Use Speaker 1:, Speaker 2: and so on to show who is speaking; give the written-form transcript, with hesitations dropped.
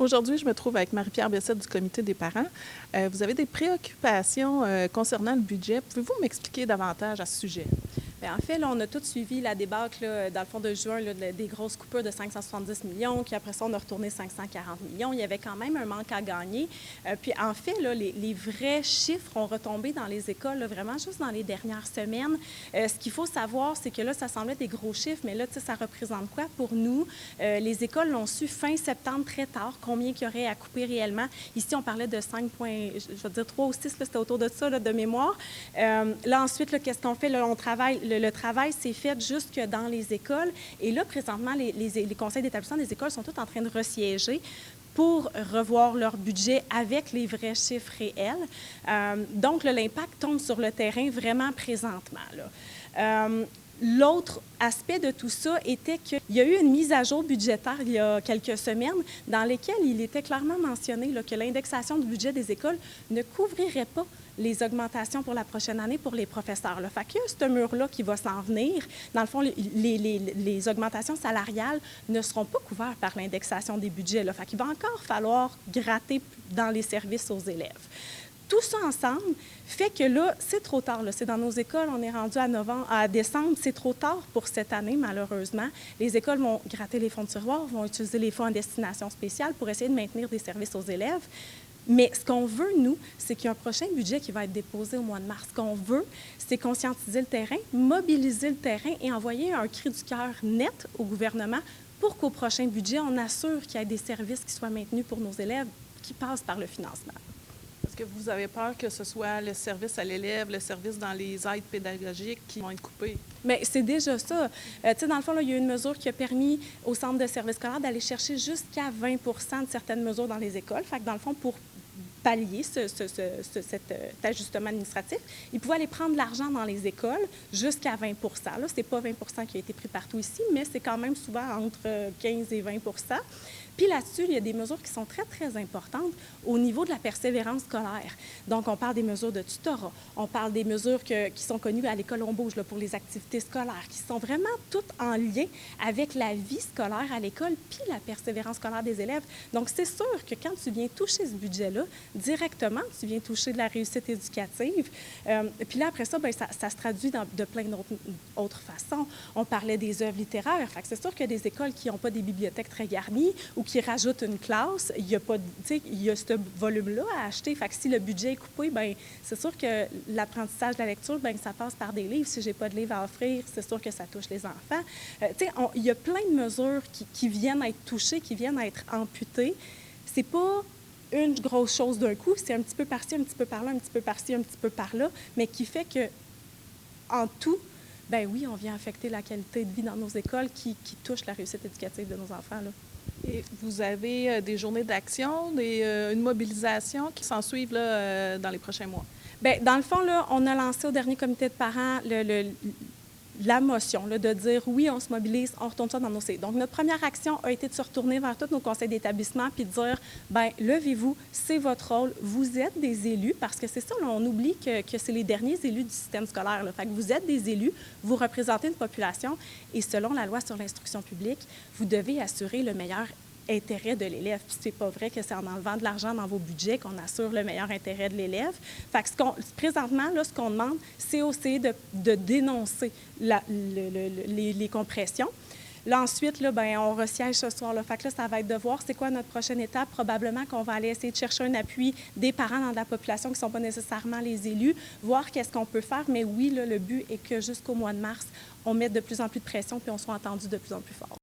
Speaker 1: Aujourd'hui, je me trouve avec Marie-Pierre Bessette du Comité des parents. Vous avez des préoccupations concernant le budget. Pouvez-vous m'expliquer davantage à ce sujet?
Speaker 2: Bien, en fait, là, on a tous suivi la débâcle là, dans le fond de juin là, des grosses coupures de 570 millions, puis après ça, on a retourné 540 millions. Il y avait quand même un manque à gagner. Puis en fait, là, les vrais chiffres ont retombé dans les écoles là, vraiment juste dans les dernières semaines. Ce qu'il faut savoir, c'est que là, ça semblait des gros chiffres, mais là, tu sais, ça représente quoi pour nous? Les écoles l'ont su fin septembre très tard, combien qu'il y aurait à couper réellement. Ici, on parlait de 5 points, je vais dire 3 ou 6, c'était autour de ça, là, de mémoire. Là, ensuite, qu'est-ce qu'on fait? Là, on travaille. Le travail s'est fait jusque dans les écoles. Et là, présentement, les conseils d'établissement des écoles sont tous en train de resiéger pour revoir leur budget avec les vrais chiffres réels. Donc, l'impact tombe sur le terrain vraiment présentement, là. L'autre aspect de tout ça était qu'il y a eu une mise à jour budgétaire il y a quelques semaines dans lesquelles il était clairement mentionné là, que l'indexation du budget des écoles ne couvrirait pas les augmentations pour la prochaine année pour les professeurs. Là. Fait qu'il y a ce mur-là qui va s'en venir. Dans le fond, les augmentations salariales ne seront pas couvertes par l'indexation des budgets. Là. Fait qu'il va encore falloir gratter dans les services aux élèves. Tout ça ensemble fait que là, c'est trop tard. C'est dans nos écoles, on est rendu à décembre, c'est trop tard pour cette année, malheureusement. Les écoles vont gratter les fonds de tiroir, vont utiliser les fonds en destination spéciale pour essayer de maintenir des services aux élèves. Mais ce qu'on veut, nous, c'est qu'il y ait un prochain budget qui va être déposé au mois de mars. Ce qu'on veut, c'est conscientiser le terrain, mobiliser le terrain et envoyer un cri du cœur net au gouvernement pour qu'au prochain budget, on assure qu'il y ait des services qui soient maintenus pour nos élèves qui passent par le financement.
Speaker 1: Est-ce que vous avez peur que ce soit le service à l'élève, le service dans les aides pédagogiques qui vont être coupés?
Speaker 2: Bien, c'est déjà ça. Tu sais, dans le fond, là, il y a une mesure qui a permis aux centres de services scolaires d'aller chercher jusqu'à 20 de certaines mesures dans les écoles. Fait que dans le fond, pour pallier cet ajustement administratif, ils pouvaient aller prendre l'argent dans les écoles jusqu'à 20 là, ce n'est pas 20 qui a été pris partout ici, mais c'est quand même souvent entre 15 et 20 Puis là-dessus, il y a des mesures qui sont très, très importantes au niveau de la persévérance scolaire. Donc, on parle des mesures de tutorat, on parle des mesures qui sont connues à l'école On Bouge là, pour les activités scolaires, qui sont vraiment toutes en lien avec la vie scolaire à l'école puis la persévérance scolaire des élèves. Donc, c'est sûr que quand tu viens toucher ce budget-là, directement, tu viens toucher de la réussite éducative. Puis là, après ça, bien, ça se traduit de plein d'autres façons. On parlait des œuvres littéraires. Fait que c'est sûr qu'il y a des écoles qui n'ont pas des bibliothèques très garnies ou qui rajoutent une classe. Il y a ce volume-là à acheter. Fait que si le budget est coupé, bien, c'est sûr que l'apprentissage de la lecture, bien, ça passe par des livres. Si je n'ai pas de livres à offrir, c'est sûr que ça touche les enfants. Il y a plein de mesures qui viennent être touchées, qui viennent être amputées. C'est pas une grosse chose d'un coup, c'est un petit peu par-ci, un petit peu par-là, un petit peu par-ci, un petit peu par-là, mais qui fait que, en tout, ben oui, on vient affecter la qualité de vie dans nos écoles qui touche la réussite éducative de nos enfants, là.
Speaker 1: Et vous avez des journées d'action, une mobilisation qui s'en suivent là, dans les prochains mois?
Speaker 2: Bien, dans le fond, là, on a lancé au dernier comité de parents la motion là, de dire oui, on se mobilise, on retourne ça dans nos CI. Donc, notre première action a été de se retourner vers tous nos conseils d'établissement puis de dire, bien, levez-vous, c'est votre rôle, vous êtes des élus, parce que c'est ça, là, on oublie que c'est les derniers élus du système scolaire. Là. Fait que vous êtes des élus, vous représentez une population et selon la loi sur l'instruction publique, vous devez assurer le meilleur intérêt de l'élève. Puis c'est pas vrai que c'est en enlevant de l'argent dans vos budgets qu'on assure le meilleur intérêt de l'élève. Fait que présentement, là, ce qu'on demande, c'est aussi de dénoncer les compressions. Là, ensuite, là, ben, on resiège ce soir. Là. Fait que là, ça va être de voir c'est quoi notre prochaine étape. Probablement qu'on va aller essayer de chercher un appui des parents dans la population qui ne sont pas nécessairement les élus, voir qu'est-ce qu'on peut faire. Mais oui, là, le but est que jusqu'au mois de mars, on mette de plus en plus de pression puis on soit entendu de plus en plus fort.